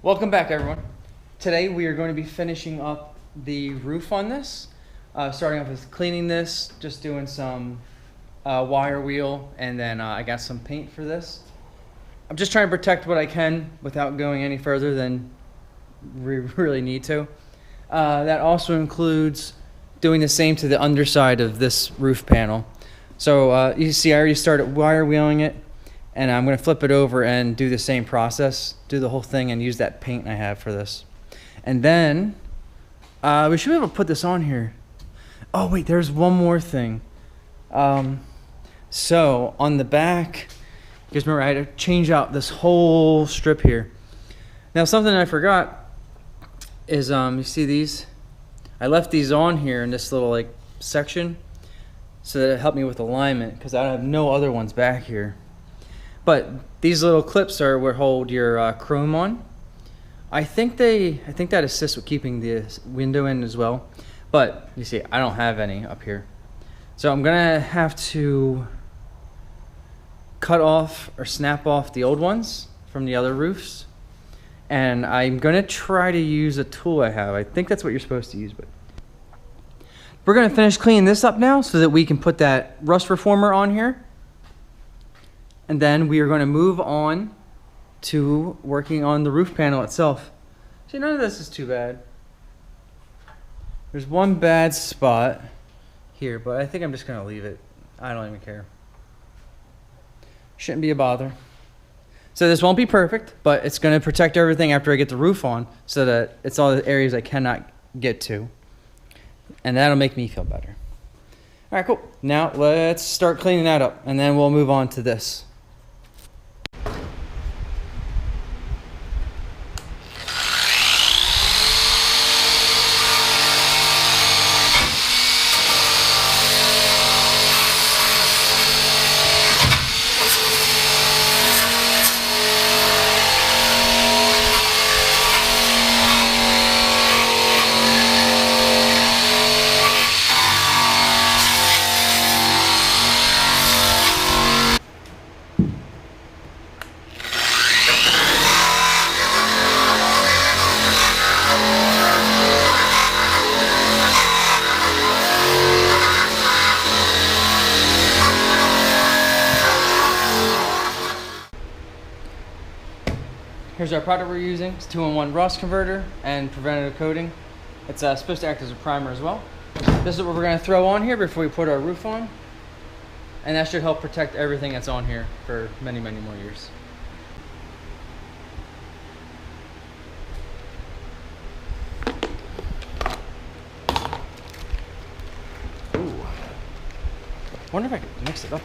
Welcome back, everyone. Today we are going to be finishing up the roof on this. Starting off with cleaning this, just doing some wire wheel, and then I got some paint for this. I'm just trying to protect what I can without going any further than we really need to. That also includes doing the same to the underside of this roof panel. So you see I already started wire wheeling it, and I'm going to flip it over and do the same process, do the whole thing, and use that paint I have for this. And then we should be able to put this on here. Oh wait, there's one more thing. So on the back, because remember I had to change out this whole strip here. Now something I forgot is you see these? I left these on here in this little section so that it helped me with alignment, because I have no other ones back here. But these little clips are what hold your chrome on. I think that assists with keeping the window in as well. But you see, I don't have any up here. So I'm gonna have to cut off or snap off the old ones from the other roofs. And I'm gonna try to use a tool I have. I think that's what you're supposed to use, but we're gonna finish cleaning this up now so that we can put that rust reformer on here. And then we are gonna move on to working on the roof panel itself. See, none of this is too bad. There's one bad spot here, but I think I'm just gonna leave it. I don't even care. Shouldn't be a bother. So this won't be perfect, but it's gonna protect everything after I get the roof on, so that it's all the areas I cannot get to. And that'll make me feel better. All right, cool. Now let's start cleaning that up, and then we'll move on to this. Here's our product we're using. It's 2-in-1 rust converter and preventative coating. It's supposed to act as a primer as well. This is what we're going to throw on here before we put our roof on. And that should help protect everything that's on here for many, many more years. Ooh. I wonder if I could mix it up.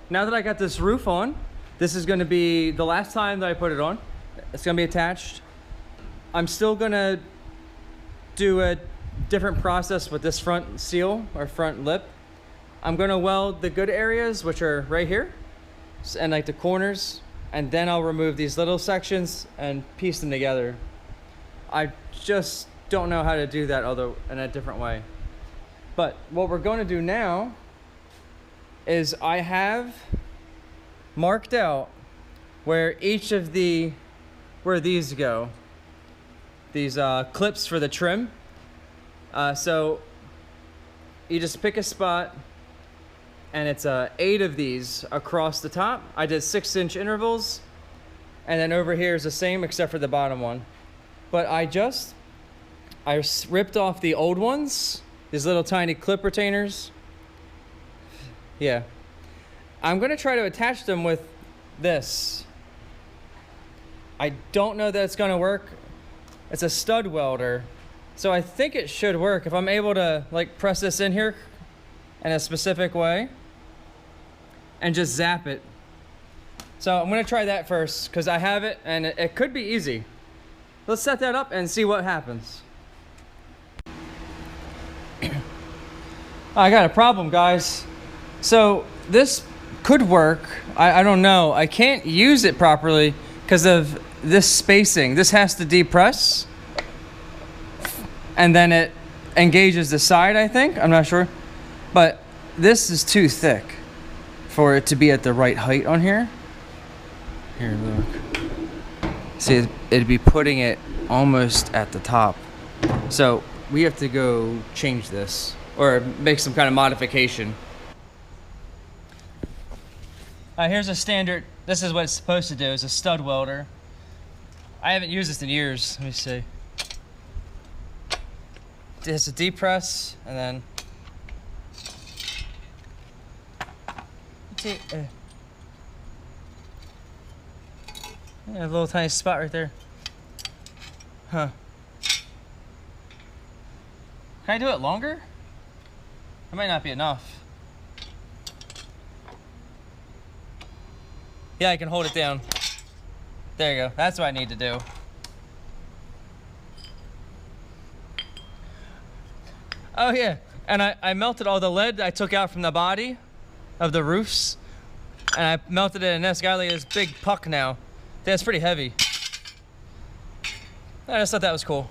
Now that I got this roof on, this is going to be the last time that I put it on. It's going to be attached I'm still gonna do a different process with this front seal or front lip. I'm gonna weld the good areas, which are right here, and like the corners, and then I'll remove these little sections and piece them together. I just don't know how to do that although in a different way. But what we're going to do now is I have marked out where each of where these go. These clips for the trim. So you just pick a spot, and it's 8 of these across the top. I did 6-inch intervals, and then over here is the same except for the bottom one. But I ripped off the old ones, these little tiny clip retainers. Yeah. I'm gonna try to attach them with this. I don't know that it's gonna work. It's a stud welder, so I think it should work if I'm able to like press this in here in a specific way and just zap it. So I'm gonna try that first because I have it and it could be easy. Let's set that up and see what happens. I got a problem, guys. So this could work. I don't know. I can't use it properly because of this spacing. This has to depress and then it engages the side, I think. I'm not sure. But this is too thick for it to be at the right height on here. Here, look. See, it'd be putting it almost at the top. So we have to go change this or make some kind of modification. Here's a standard. This is what it's supposed to do, is a stud welder. I haven't used this in years. Let me see. It's a depress, and then a little tiny spot right there. Huh. Can I do it longer? That might not be enough. Yeah, I can hold it down. There you go. That's what I need to do. Oh yeah, and I melted all the lead I took out from the body of the roofs, and I melted it in this. Got like this big puck now. That's pretty heavy. I just thought that was cool.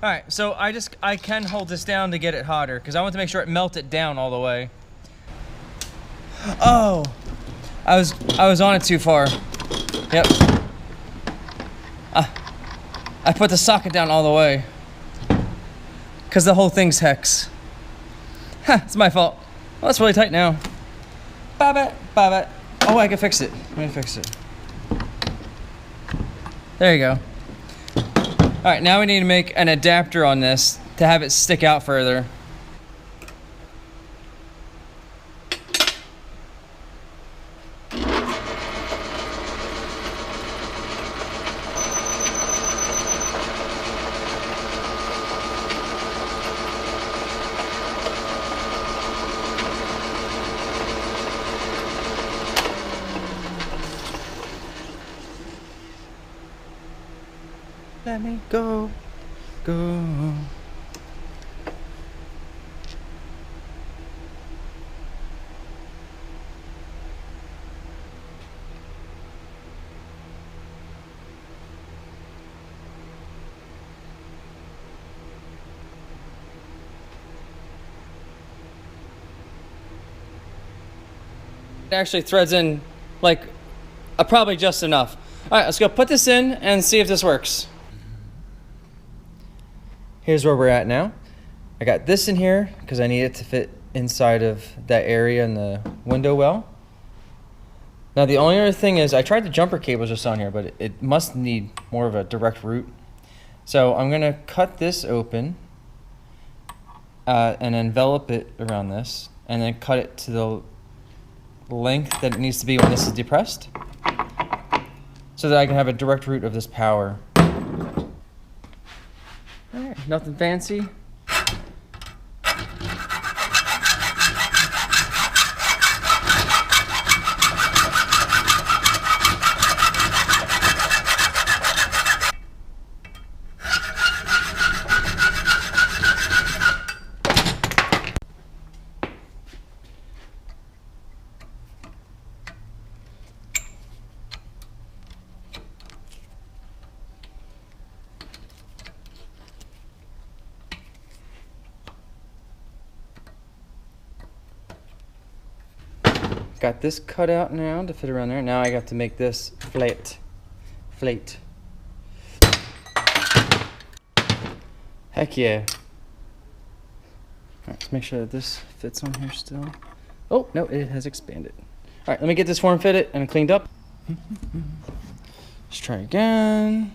All right, so I can hold this down to get it hotter because I want to make sure it melted down all the way. Oh, I was on it too far. Yep. I put the socket down all the way because the whole thing's hex. Ha, it's my fault. Well, it's really tight now. Bob it. Oh, I can fix it. Let me fix it. There you go. All right, now we need to make an adapter on this to have it stick out further. Let me go. It actually threads in like probably just enough. All right, let's go put this in and see if this works. Here's where we're at now. I got this in here because I need it to fit inside of that area in the window well. Now the only other thing is I tried the jumper cables just on here, but it must need more of a direct route. So I'm gonna cut this open and envelop it around this, and then cut it to the length that it needs to be when this is depressed, so that I can have a direct route of this power. All right, nothing fancy. got this cut out now to fit around there. Now I got to make this flat. Heck yeah. Alright, let's make sure that this fits on here still. Oh, no, it has expanded. Alright, let me get this form fitted and cleaned up. Let's try again.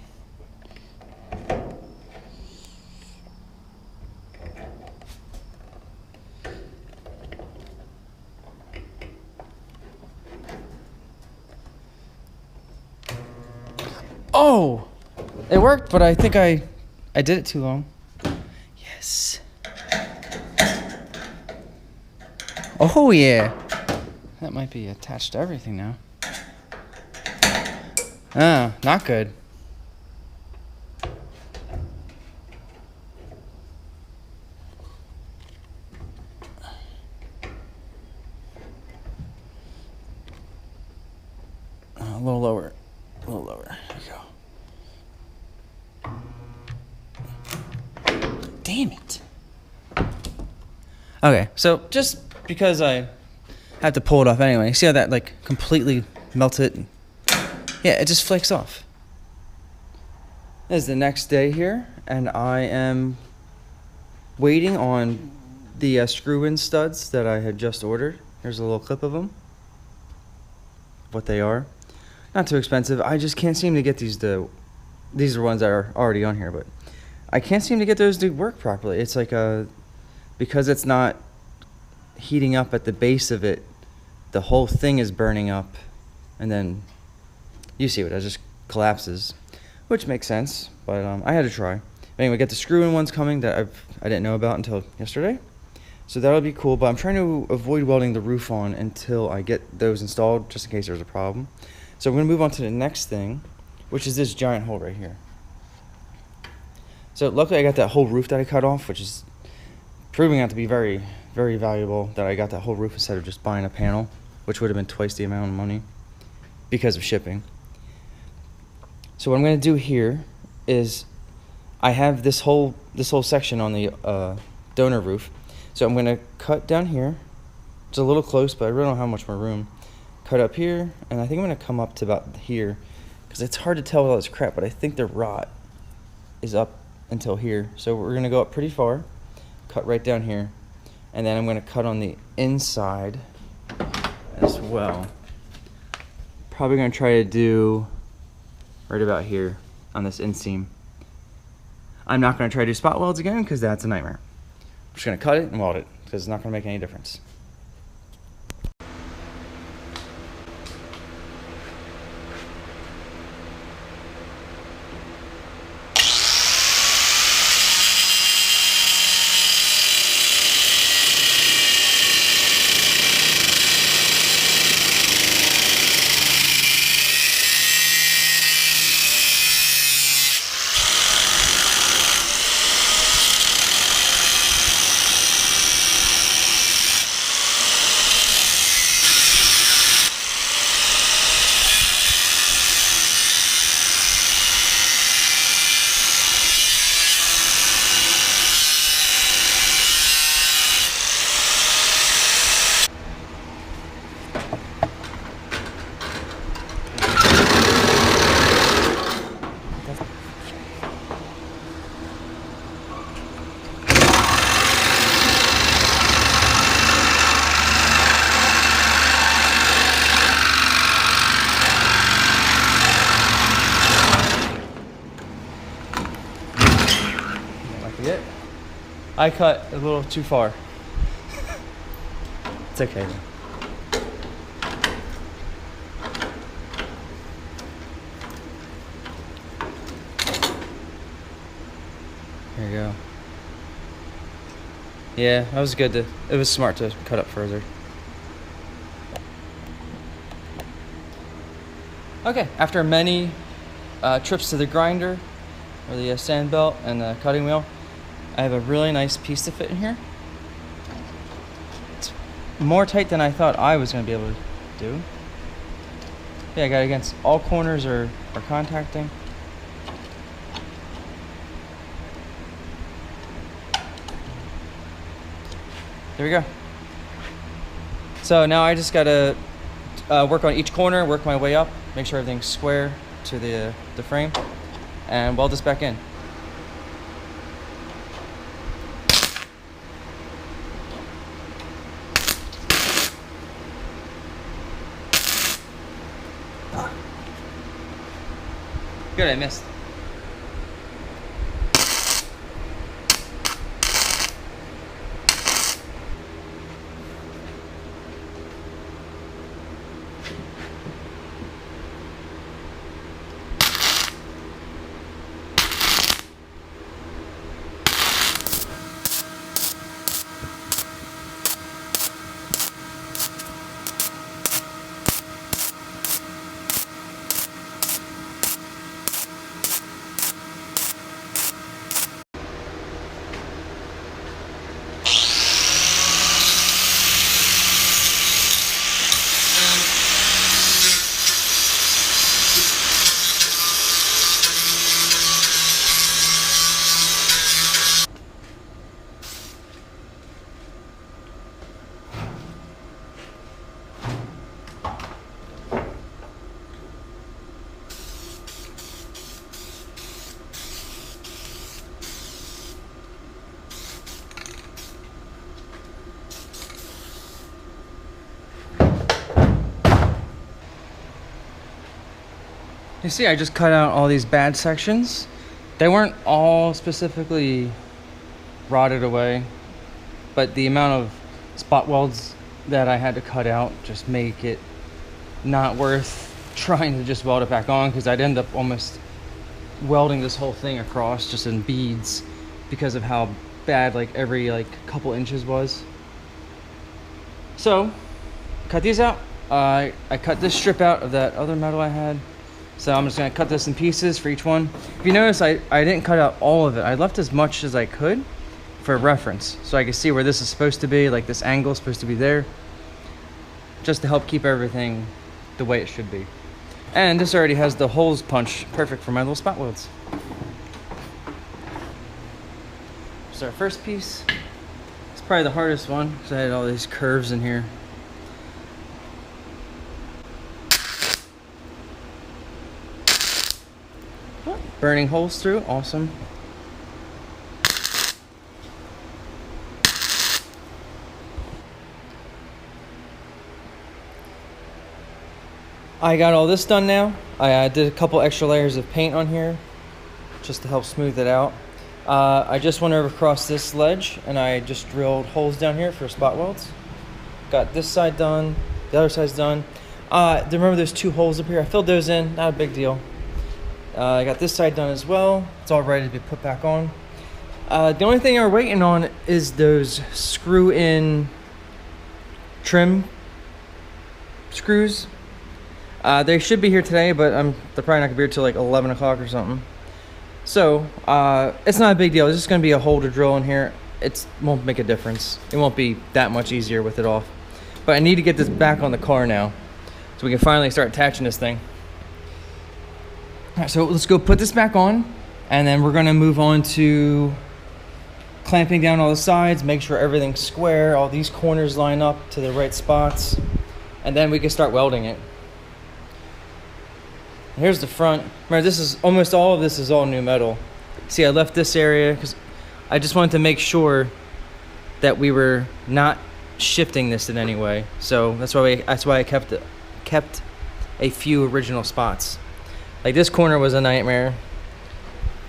Oh! It worked, but I think I did it too long. Yes. Oh yeah. That might be attached to everything now. Ah, not good. A little lower. A little lower. There we go. Damn it. Okay, so just because I have to pull it off anyway, see how that like completely melts it? Yeah, it just flakes off. This is the next day here, and I am waiting on the screw-in studs that I had just ordered. Here's a little clip of them. What they are. Not too expensive. I just can't seem to get these to... These are ones that are already on here, but I can't seem to get those to work properly. It's like because it's not heating up at the base of it, the whole thing is burning up, and then you see what it just collapses, which makes sense, but I had to try. Anyway, got the screw-in ones coming that I didn't know about until yesterday, so that'll be cool, but I'm trying to avoid welding the roof on until I get those installed, just in case there's a problem. So I'm going to move on to the next thing, which is this giant hole right here. So luckily I got that whole roof that I cut off, which is proving out to be very, very valuable, that I got that whole roof instead of just buying a panel, which would have been twice the amount of money because of shipping. So what I'm going to do here is I have this whole section on the donor roof. So I'm going to cut down here. It's a little close, but I really don't have much more room. Cut up here, and I think I'm going to come up to about here, because it's hard to tell with all this crap, but I think the rot is up until here. So we're going to go up pretty far, cut right down here, and then I'm going to cut on the inside as well. Probably going to try to do right about here on this inseam. I'm not going to try to do spot welds again because that's a nightmare. I'm just going to cut it and weld it because it's not going to make any difference. It. I cut a little too far. It's okay though. There you go. Yeah, that was good. It was smart to cut up further. Okay, after many trips to the grinder, or the sand belt and the cutting wheel, I have a really nice piece to fit in here. It's more tight than I thought I was going to be able to do. Yeah, I got it against all corners are contacting. There we go. So now I just got to work on each corner, work my way up, make sure everything's square to the frame, and weld this back in. Good, I missed. You see, I just cut out all these bad sections. They weren't all specifically rotted away, but the amount of spot welds that I had to cut out just make it not worth trying to just weld it back on, because I'd end up almost welding this whole thing across just in beads because of how bad like every couple inches was. So cut these out. I cut this strip out of that other metal I had. So I'm just gonna cut this in pieces for each one. If you notice, I didn't cut out all of it. I left as much as I could for reference, so I can see where this is supposed to be, like this angle is supposed to be there, just to help keep everything the way it should be. And this already has the holes punched, perfect for my little spot welds. So our first piece, it's probably the hardest one because I had all these curves in here. Burning holes through, awesome. I got all this done now. I did a couple extra layers of paint on here just to help smooth it out. I just went over across this ledge and I just drilled holes down here for spot welds. Got this side done, the other side's done. Remember there's two holes up here? I filled those in, not a big deal. I got this side done as well. It's all ready to be put back on. The only thing we're waiting on is those screw-in trim screws. They should be here today, but they're probably not gonna be here till like 11 o'clock or something. So it's not a big deal. It's just gonna be a hole to drill in here. It won't make a difference. It won't be that much easier with it off. But I need to get this back on the car now, so we can finally start attaching this thing. All right, so let's go put this back on, and then we're gonna move on to clamping down all the sides, make sure everything's square, all these corners line up to the right spots, and then we can start welding it. Here's the front. Remember, this is almost all of this is all new metal. See, I left this area because I just wanted to make sure that we were not shifting this in any way. So that's why I kept a few original spots. Like this corner was a nightmare,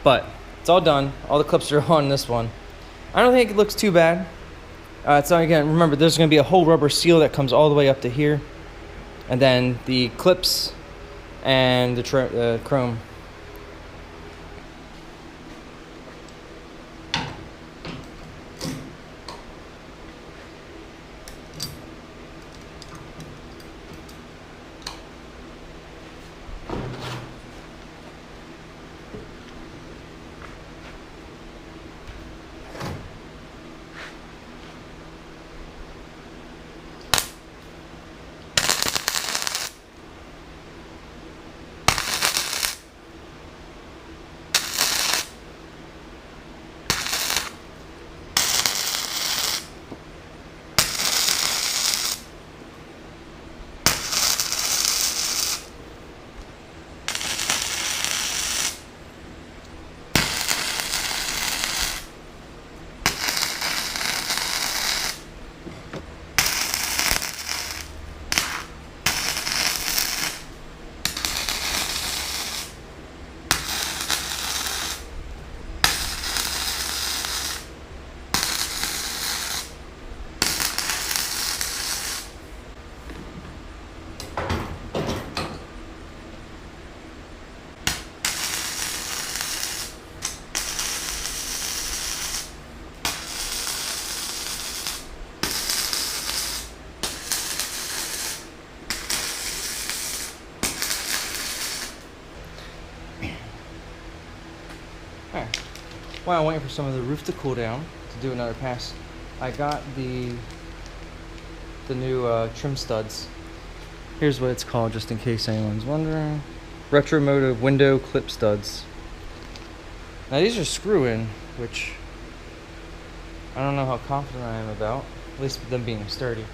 but it's all done. All the clips are on this one. I don't think it looks too bad. It's not, again, remember, there's gonna be a whole rubber seal that comes all the way up to here, and then the clips and the chrome. Alright, while I'm waiting for some of the roof to cool down to do another pass, I got the new trim studs. Here's what it's called, just in case anyone's wondering. Retromotive window clip studs. Now these are screw-in, which I don't know how confident I am about, at least with them being sturdy.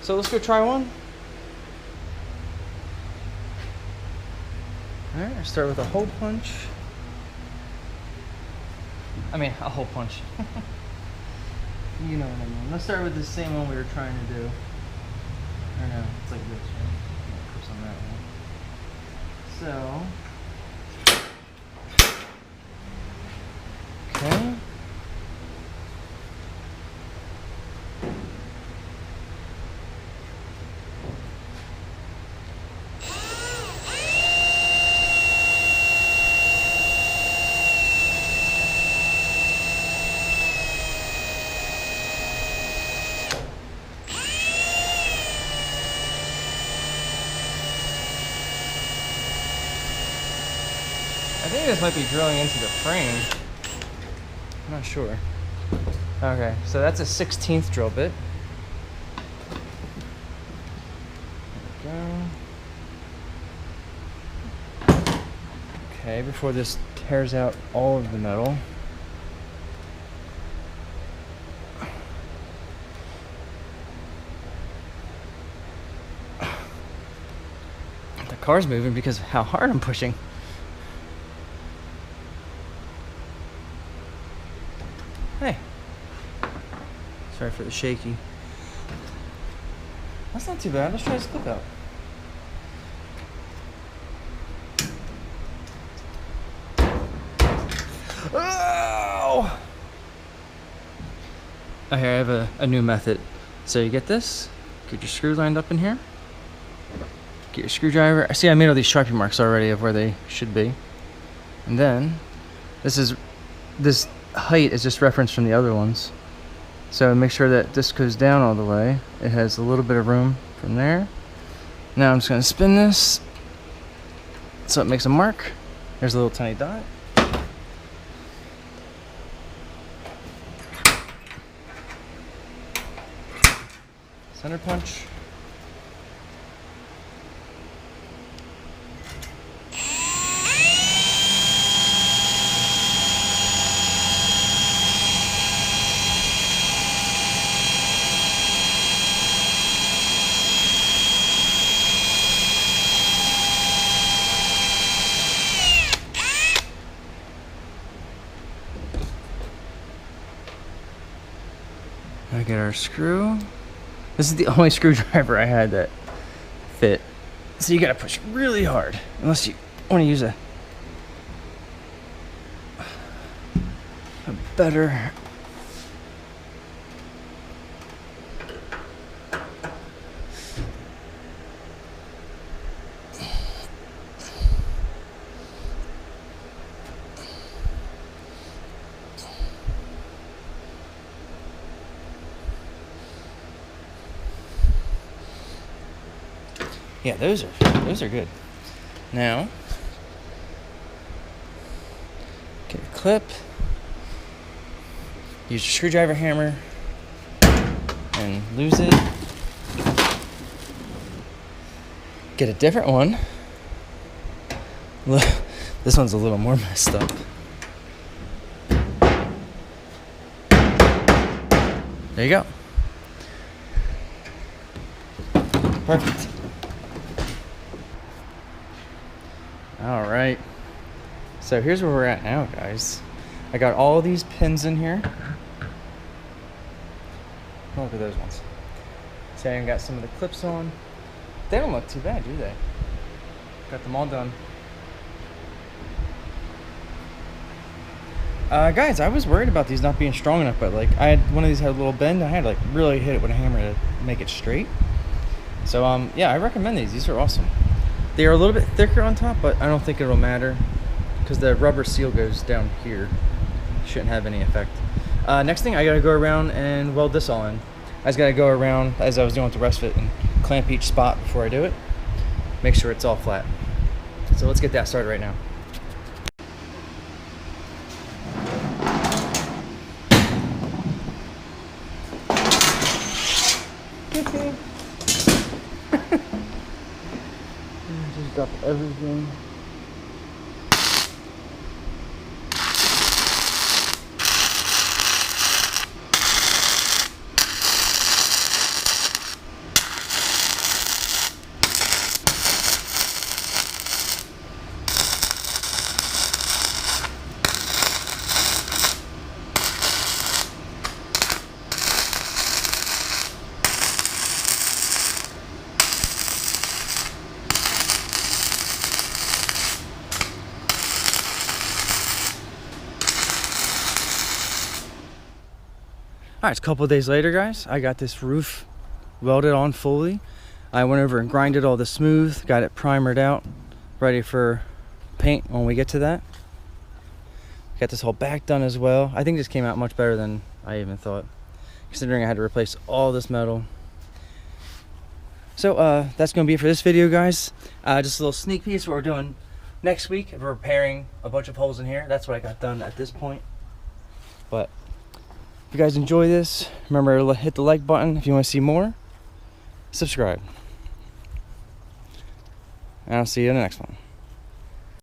So let's go try one. Alright, I'll start with a hole punch. I mean, a hole punch. You know what I mean. Let's start with the same one we were trying to do. I know, it's like this, right? Yeah, push on that one. So. Okay. I think this might be drilling into the frame. I'm not sure. Okay, so that's a 16th drill bit. There we go. Okay, before this tears out all of the metal. The car's moving because of how hard I'm pushing. Hey, sorry for the shaky. That's not too bad. Let's try this clip out. Oh! Oh, here I have a new method. So you get this, get your screw lined up in here, get your screwdriver. I see I made all these Sharpie marks already of where they should be. And then this height is just referenced from the other ones, so make sure that this goes down all the way. It has a little bit of room from there. Now I'm just going to spin this so it makes a mark. There's a little tiny dot. Center punch. I get our screw. This is the only screwdriver I had that fit. So you gotta push really hard, unless you want to use a better. Yeah, those are good. Now, get a clip, use your screwdriver hammer, and lose it. Get a different one. Look, this one's a little more messed up. There you go. Perfect. All right, so here's where we're at now, guys. I got all these pins in here. Look at those ones. See, I even got some of the clips on. They don't look too bad, do they? Got them all done. Guys, I was worried about these not being strong enough, but like one of these had a little bend. I had to like really hit it with a hammer to make it straight. So yeah, I recommend these. These are awesome. They are a little bit thicker on top, but I don't think it'll matter because the rubber seal goes down here. Shouldn't have any effect. Next thing, I gotta go around and weld this all in. I just gotta go around, as I was doing with the rest of it, and clamp each spot before I do it. Make sure it's all flat. So let's get that started right now. everything. Alright, it's a couple of days later, guys. I got this roof welded on fully. I went over and grinded all this smooth, got it primered out, ready for paint when we get to that. Got this whole back done as well. I think this came out much better than I even thought, considering I had to replace all this metal. So that's going to be it for this video, guys. Just a little sneak piece of what we're doing next week. We're repairing a bunch of holes in here. That's what I got done at this point. But if you guys enjoy this, remember to hit the like button. If you want to see more, subscribe. And I'll see you in the next one.